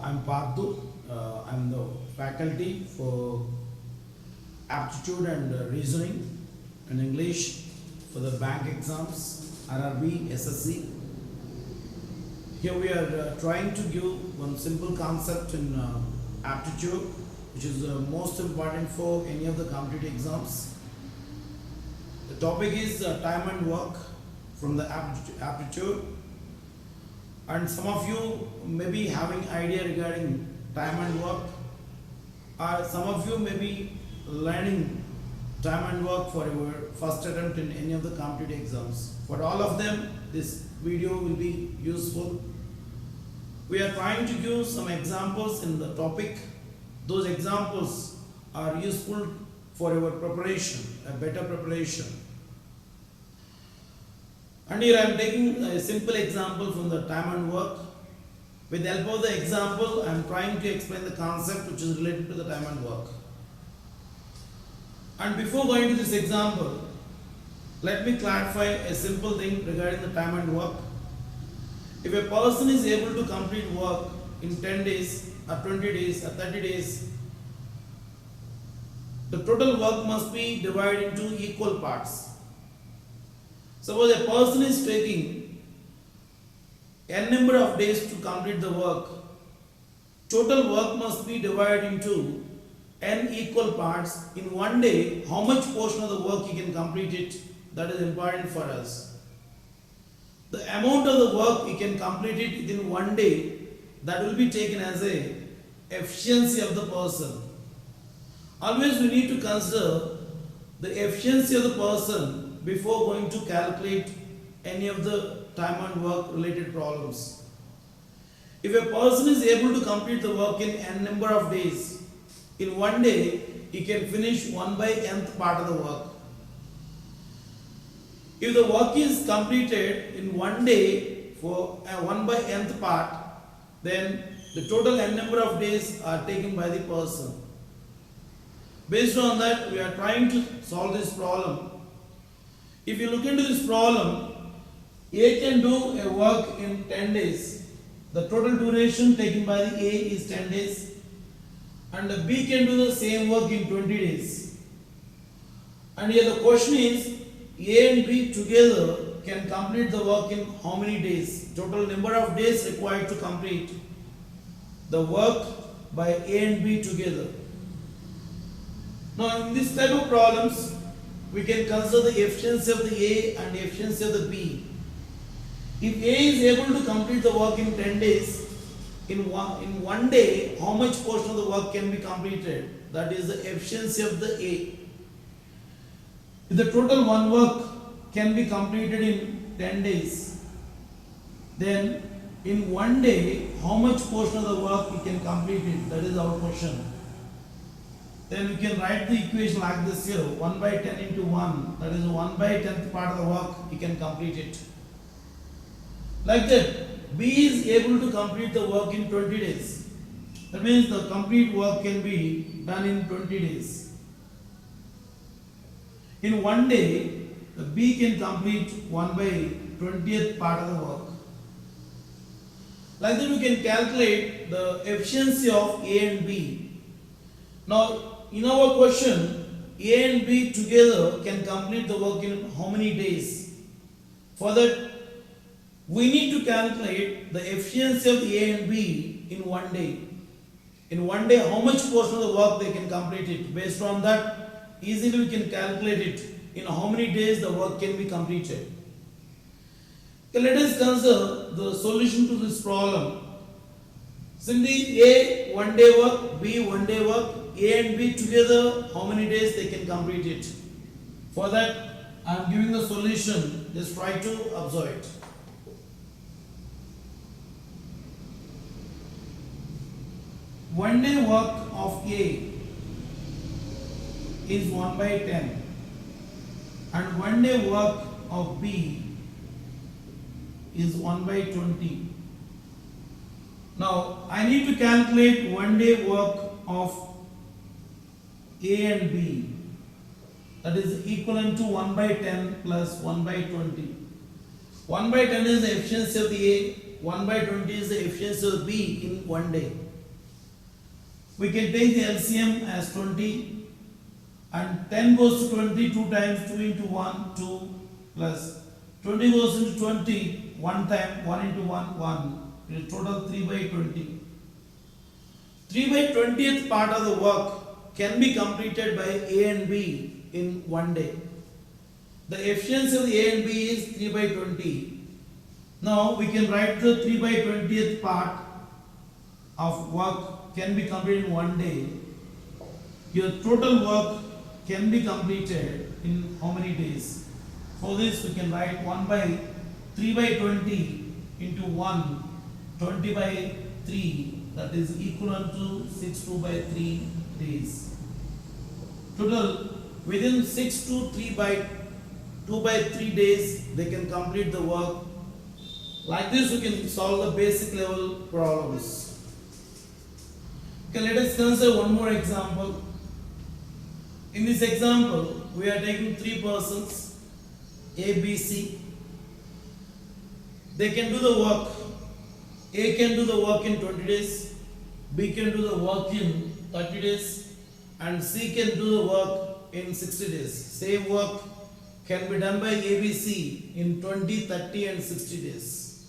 I'm Parthu. I'm the faculty for aptitude and reasoning and English for the bank exams, RRB, SSC. Here we are trying to give one simple concept in aptitude, which is most important for any of the competitive exams. The topic is time and work from the aptitude. And some of you may be having idea regarding time and work, or some of you may be learning time and work for your first attempt in any of the competitive exams. For all of them, this video will be useful. We are trying to give some examples in the topic. Those examples are useful for your preparation, a better preparation. And here I am taking a simple example from the time and work. With the help of the example, I am trying to explain the concept which is related to the time and work. And before going to this example, let me clarify a simple thing regarding the time and work. If a person is able to complete work in 10 days, or 20 days, or 30 days, the total work must be divided into equal parts. Suppose a person is taking n number of days to complete the work, total work must be divided into n equal parts. In one day, how much portion of the work he can complete it, that is important for us. The amount of the work he can complete it within one day, that will be taken as a efficiency of the person. Always we need to consider the efficiency of the person before going to calculate any of the time and work related problems. If a person is able to complete the work in n number of days, in one day he can finish 1 by nth part of the work. If the work is completed in one day for 1 by nth part, then the total n number of days are taken by the person. Based on that, we are trying to solve this problem. If you look into this problem, A can do a work in 10 days. The total duration taken by the A is 10 days. And the B can do the same work in 20 days. And here the question is, A and B together can complete the work in how many days? Total number of days required to complete the work by A and B together. Now in this type of problems, we can consider the efficiency of the A and the efficiency of the B. If A is able to complete the work in 10 days, in one day, how much portion of the work can be completed? That is the efficiency of the A. If the total one work can be completed in 10 days, then in one day, how much portion of the work we can complete it? That is our question. Then we can write the equation like this here, 1 by 10 into 1, that is 1 by 10th part of the work, he can complete it. Like that, B is able to complete the work in 20 days. That means the complete work can be done in 20 days. In one day, the B can complete 1 by 20th part of the work. Like that we can calculate the efficiency of A and B. Now, in our question, A and B together can complete the work in how many days? For that, we need to calculate the efficiency of the A and B in one day. In one day, how much portion of the work they can complete it? Based on that, easily we can calculate it in how many days the work can be completed. Okay, let us consider the solution to this problem. Simply A 1 day work, B 1 day work, A and B together, how many days they can complete it? For that, I am giving the solution. Just try to observe it. One day work of A is 1 by 10 and one day work of B is 1 by 20. Now, I need to calculate one day work of A and B, that is equivalent to 1 by 10 plus 1 by 20. 1 by 10 is the efficiency of the A, 1 by 20 is the efficiency of B in one day. We can take the LCM as 20, and 10 goes to 20, 2 times, 2 into 1, 2, plus 20 goes into 20, 1 time, 1 into 1, 1. It is total 3 by 20. 3 by 20th part of the work can be completed by A and B in one day. The efficiency of the A and B is 3 by 20. Now we can write the 3 by 20th part of work can be completed in one day. Your total work can be completed in how many days? For this we can write 1 by 3 by 20 into 1, 20 by 3, that is equivalent to 6 by 3 days. Total within 6 to 3 by 2 by 3 days they can complete the work. Like this we can solve the basic level problems. Okay, let us consider one more example. In this example we are taking 3 persons A, B, C. They can do the work. A can do the work in 20 days, B can do the work in 30 days, and C can do the work in 60 days. Same work can be done by ABC in 20, 30 and 60 days.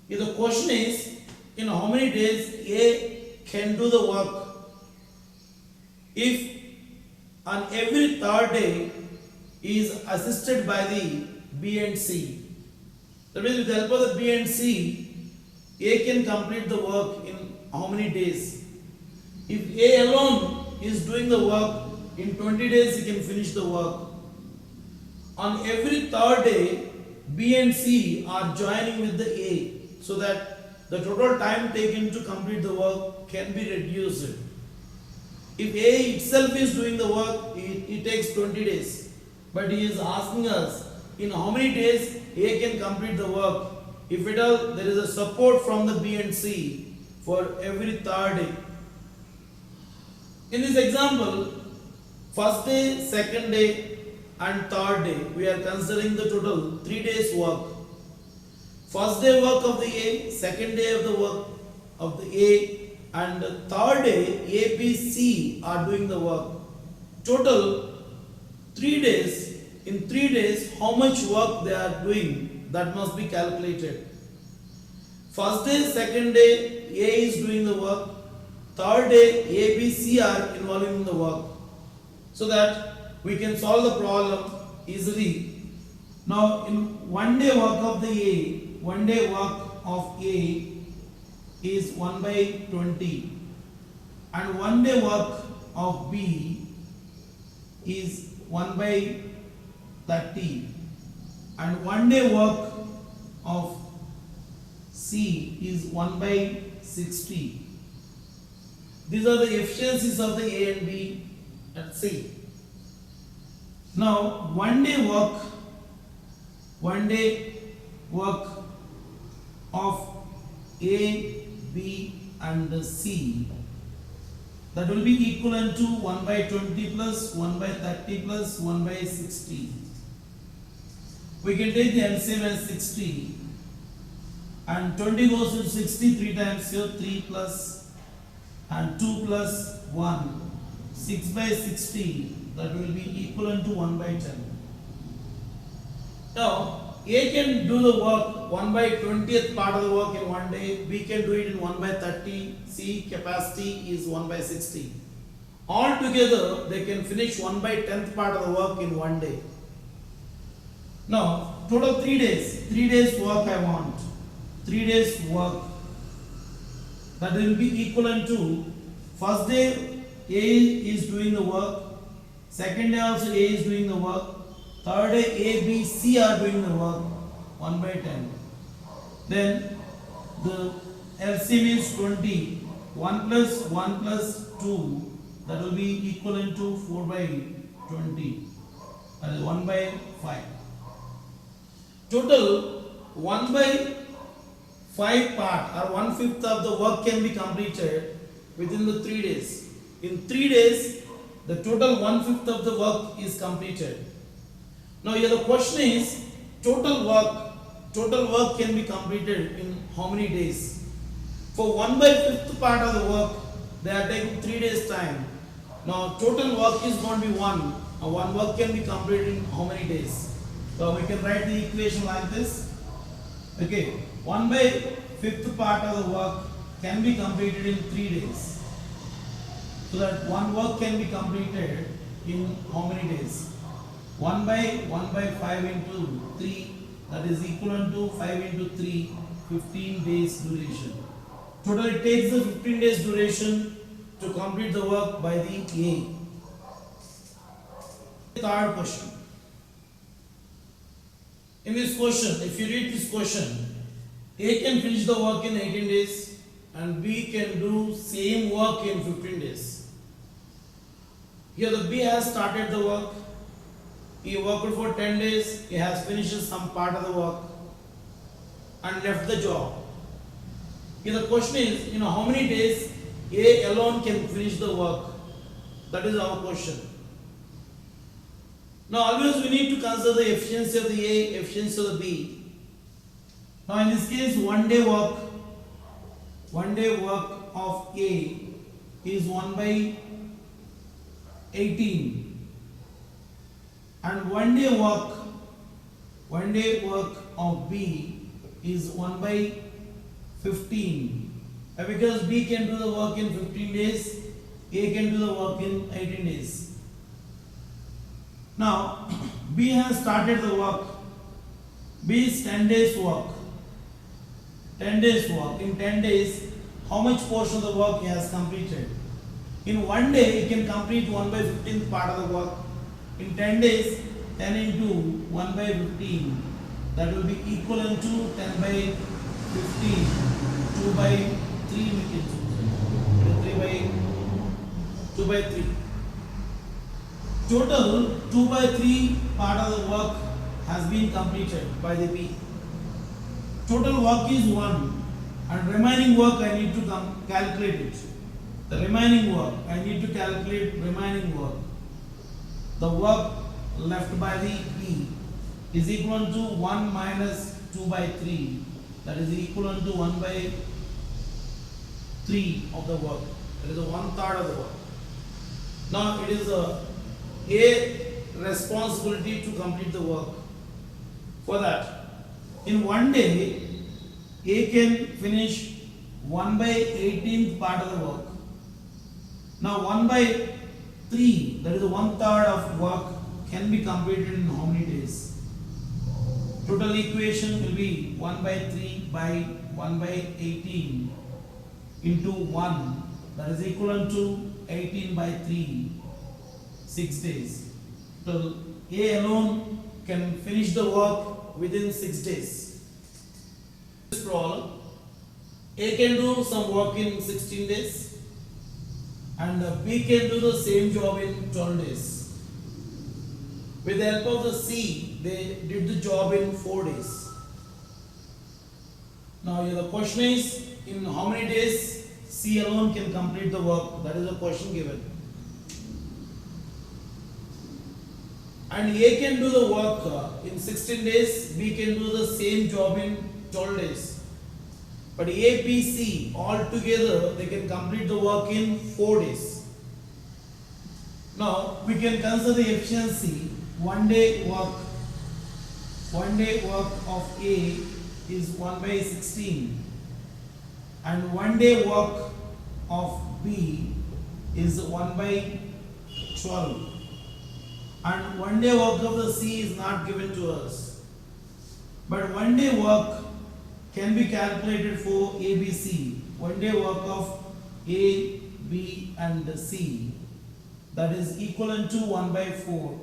If the question is, in how many days A can do the work? If on every third day is assisted by the B and C. That means with the help of the B and C, A can complete the work in how many days? If A alone is doing the work, in 20 days he can finish the work. On every third day, B and C are joining with the A, so that the total time taken to complete the work can be reduced. If A itself is doing the work, it takes 20 days. But he is asking us, in how many days A can complete the work? If at all there is a support from the B and C for every third day. In this example, first day, second day and third day, we are considering the total 3 days work. First day work of the A, second day of the work of the A, and the third day A, B, C are doing the work. Total 3 days. In 3 days, how much work they are doing, that must be calculated. First day, second day, A is doing the work. Third day, A, B, C are involved in the work. So that we can solve the problem easily. Now, in 1 day work of the A, 1 day work of A is 1 by 20. And 1 day work of B is 1 by 30, and 1 day work of C is 1 by 60. These are the efficiencies of the A and B at C. Now 1 day work of A, B and C, that will be equivalent to 1 by 20 plus 1 by 30 plus 1 by 60. We can take the LCM as 60, and 20 goes to 60 3 times here, 3 plus and 2 plus 1, 6 by 60, that will be equivalent to 1 by 10. Now A can do the work 1 by 20th part of the work in 1 day, B can do it in 1 by 30, C capacity is 1 by 60. All together they can finish 1 by 10th part of the work in 1 day. Now total 3 days, 3 days work I want, 3 days work, that will be equivalent to first day A is doing the work, second day also A is doing the work, third day A, B, C are doing the work, 1 by 10. Then the LCM is 20, 1 plus 1 plus 2, that will be equivalent to 4 by 20, that is 1 by 5. Total 1 by 5 part or 1/5 of the work can be completed within the 3 days. In 3 days, the total 1/5 of the work is completed. Now here the question is, total work can be completed in how many days? For 1 by 5th part of the work, They are taking 3 days time. Now total work is going to be 1. One work can be completed in how many days? So we can write the equation like this. Okay, 1 by 5th part of the work can be completed in 3 days. So that one work can be completed in how many days? 1 by 5 into 3, that is equivalent to 5 into 3, 15 days duration. Total it takes the 15 days duration to complete the work by the A. Third question. In this question, if you read this question, A can finish the work in 18 days and B can do same work in 15 days. Here the B has started the work. He worked for 10 days. He has finished some part of the work and left the job. Here the question is, how many days A alone can finish the work? That is our question. Now always we need to consider the efficiency of the A, efficiency of the B. Now in this case, one day work of A is 1 by 18, and one day work of B is 1 by 15. Because B can do the work in 15 days, A can do the work in 18 days. Now B has started the work. B is 10 days work. 10 days work. In 10 days, how much portion of the work he has completed? In one day, he can complete 1 by 15th part of the work. In 10 days, 10 into 1 by 15, that will be equivalent to 10 by 15, 2 by 3 we can choose. 2 by 3. Total 2 by 3 part of the work has been completed by the B. Total work is 1 and remaining work I need to calculate it. The remaining work, I need to calculate remaining work. The work left by the B is equal to 1 minus 2 by 3. That is equivalent to 1 by 3 of the work. That is 1/3 of the work. Now it is A responsibility to complete the work. For that, in one day, A can finish 1 by 18th part of the work. Now 1 by 3, that is 1/3 of work, can be completed in how many days? Total equation will be 1 by 3 by 1 by 18 into 1, that is equivalent to 18 by 3, 6 days. So A alone can finish the work within 6 days. This problem, A can do some work in 16 days and B can do the same job in 12 days. With the help of the C, they did the job in 4 days. Now here the question is, in how many days C alone can complete the work? That is the question given. And A can do the work in 16 days, B can do the same job in 12 days. But A, B, C all together they can complete the work in 4 days. Now we can consider the efficiency. One day work of A is 1 by 16 and one day work of B is 1 by 12. And one day work of the C is not given to us. But one day work can be calculated for A, B, C. One day work of A, B and C, that is equivalent to 1 by 4.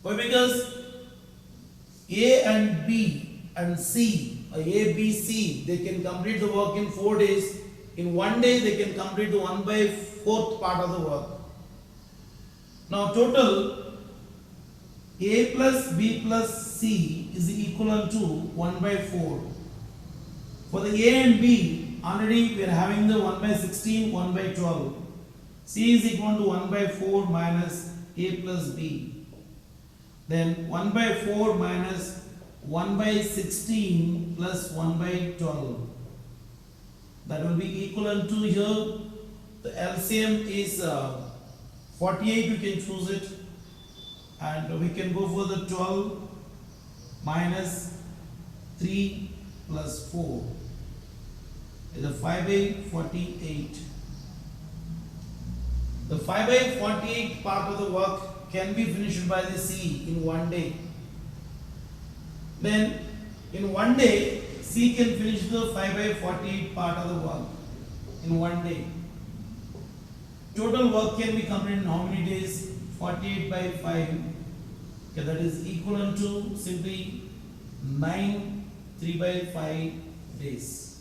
Why? Because A and B and C, A, B, C, they can complete the work in 4 days. In one day they can complete the 1 by 4th part of the work. Now total A plus B plus C is equivalent to 1 by 4. For the A and B, already we are having the 1 by 16, 1 by 12. C is equal to 1 by 4 minus A plus B. Then 1 by 4 minus 1 by 16 plus 1 by 12. That will be equivalent to here The LCM is 48, we can choose it, and we can go for the 12 minus 3 plus 4 is a 5 by 48. The 5 by 48 part of the work can be finished by the C in one day. Then in one day C can finish the 5 by 48 part of the work in one day. Total work can be completed in how many days? 48 by 5. Okay, that is equivalent to simply 9 3 by 5 days.